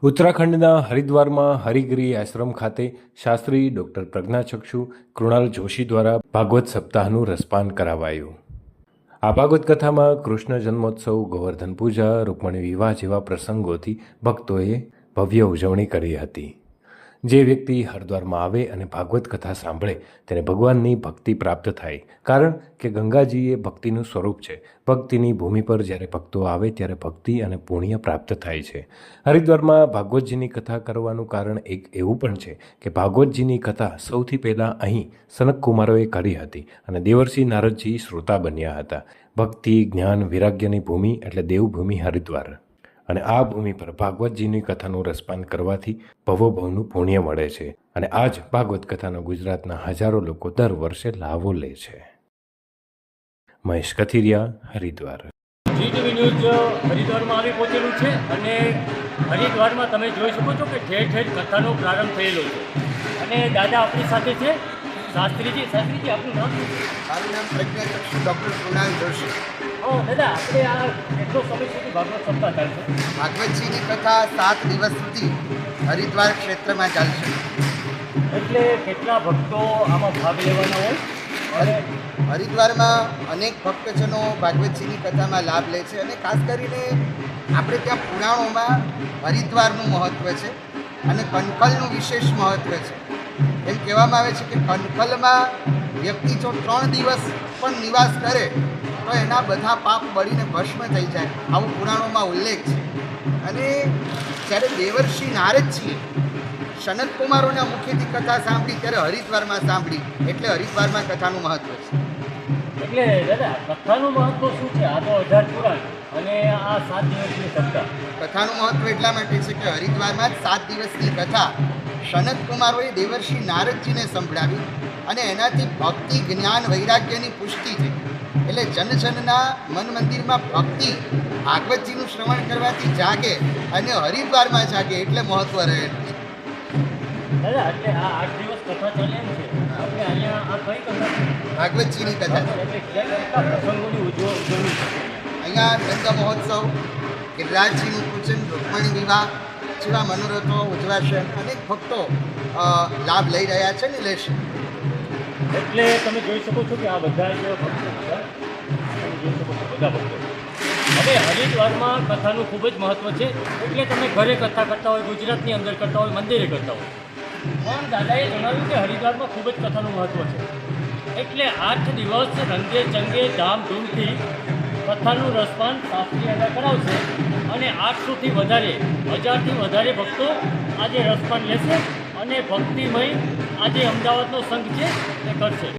ઉત્તરાખંડના હરિદ્વારમાં હરિગિરી આશ્રમ ખાતે શાસ્ત્રી ડૉક્ટર પ્રજ્ઞાચક્ષુ કૃણાલ જોશી દ્વારા ભાગવત સપ્તાહનું રસપાન કરાવાયું. આ ભાગવત કથામાં કૃષ્ણ જન્મોત્સવ, ગોવર્ધન પૂજા, રૂકમણી વિવાહ જેવા પ્રસંગોથી ભક્તોએ ભવ્ય ઉજવણી કરી હતી. જે વ્યક્તિ હરિદ્વારમાં આવે અને ભાગવત કથા સાંભળે તેને ભગવાનની ભક્તિ પ્રાપ્ત થાય, કારણ કે ગંગાજી એ ભક્તિનું સ્વરૂપ છે. ભક્તિની ભૂમિ પર જ્યારે ભક્તો આવે ત્યારે ભક્તિ અને પુણ્ય પ્રાપ્ત થાય છે. હરિદ્વારમાં ભાગવતજીની કથા કરવાનું કારણ એક એવું પણ છે કે ભાગવતજીની કથા સૌથી પહેલાં અહીં સનક કુમારોએ કરી હતી અને દેવર્ષિ નારદજી શ્રોતા બન્યા હતા. ભક્તિ, જ્ઞાન, વૈરાગ્યની ભૂમિ એટલે દેવભૂમિ હરિદ્વાર. અને આ ભૂમિ પર ભાગવતજીની કથાનું રસપાન કરવાથી ભવોભવનું પુણ્ય મળે છે. અને આ જ ભાગવત કથાનો ગુજરાતના હજારો લોકો દર વર્ષે લાભો લે છે. મહેશ કથિરિયા, હરિદ્વાર. જીટીવી ન્યૂઝ હરિદ્વારમાં આવી પહોંચેલું છે અને હરિદ્વારમાં તમે જોઈ શકો છો કે ઠેર ઠેર કથાનો પ્રારંભ થયેલો છે. અને દાદા આપણી સાથે છે શાસ્ત્રીજી. શાસ્ત્રીજી, આપનું નામ? મારું નામ પ્રજ્ઞાચક્ષુ ડૉક્ટર કૃણાલ જોશી. દાદા, આપણે આ કેટલો સમય સુધી ભાગવત સપ્તાહ ચાલશે? ભાગવતજીની કથા 7 દિવસ સુધી હરિદ્વાર ક્ષેત્રમાં ચાલશે. એટલે કેટલા ભક્તો આમાં ભાગ લેવાના હોય? અને હરિદ્વારમાં અનેક ભક્તજનો ભાગવતજીની કથામાં લાભ લે છે અને ખાસ કરીને આપણે ત્યાં પુરાણોમાં હરિદ્વારનું મહત્ત્વ છે અને કનકલનું વિશેષ મહત્ત્વ છે. એમ કહેવામાં આવે છે કે કનકલમાં વ્યક્તિ જો 3 દિવસ પણ નિવાસ કરે તો એના બધા પાપ બળીને ભસ્મ થઈ જાય, આવું પુરાણોમાં ઉલ્લેખ છે. અને જ્યારે દેવર્ષિ નારદજીએ સનત કુમારોના મુખેથી કથા સાંભળી ત્યારે હરિદ્વારમાં સાંભળી, એટલે હરિદ્વારમાં કથાનું મહત્ત્વ છે. એટલે દાદા, કથાનું મહત્વ શું છે? આ તો 18 પુરાણ અને આ 7 દિવસની સપ્તાહ. કથાનું મહત્ત્વ એટલા માટે છે કે હરિદ્વારમાં જ 7 દિવસની કથા સનત કુમારોએ દેવર્ષિ નારદજીને સંભળાવી અને એનાથી ભક્તિ, જ્ઞાન, વૈરાગ્યની પુષ્ટિ થઈ. એટલે જનજનના મન મંદિરમાં ભક્તિ ભાગવતજીનું શ્રવણ કરવાથી જાગે અને હરિદ્વારમાં જાગે, એટલે મહત્ત્વ રહેલું છે. દાદા, એટલે આ 8 દિવસ કથા ચાલે એમ છે. આપણે અહીંયા આ કઈ કથા છે? ભાગવતજીની કથા છે. એટલે કેટલા પ્રસંગોની ઉજવણી છે? અહીંયા ગંગા મહોત્સવ, ગિરિરાજજીનું પૂજન, રૂકમણી વિવાહ જેવા મનોરથો ઉજવાશે. અનેક ભક્તો લાભ લઈ રહ્યા છે ને લેશે. એટલે તમે જોઈ શકો છો કે આ બધા જ ભક્તો હતા. તમે જોઈ શકો છો બધા ભક્તો. હવે હરિદ્વારમાં કથાનું ખૂબ જ મહત્ત્વ છે. એટલે તમે ઘરે કથા કરતા હોય, ગુજરાતની અંદર કરતા હોય, મંદિરે કરતા હોય, પણ દાદાએ જણાવ્યું કે હરિદ્વારમાં ખૂબ જ કથાનું મહત્ત્વ છે. એટલે 8 દિવસ રંગે ચંગે ધામધૂમથી કથાનું રસપાન શાસ્ત્રી અંદર કરાવશે અને 800થી વધારે, 1000થી વધારે ભક્તો આજે રસપાન લેશે અને ભક્તિમય આજે અમદાવાદનો સંઘ છે એ કરશે.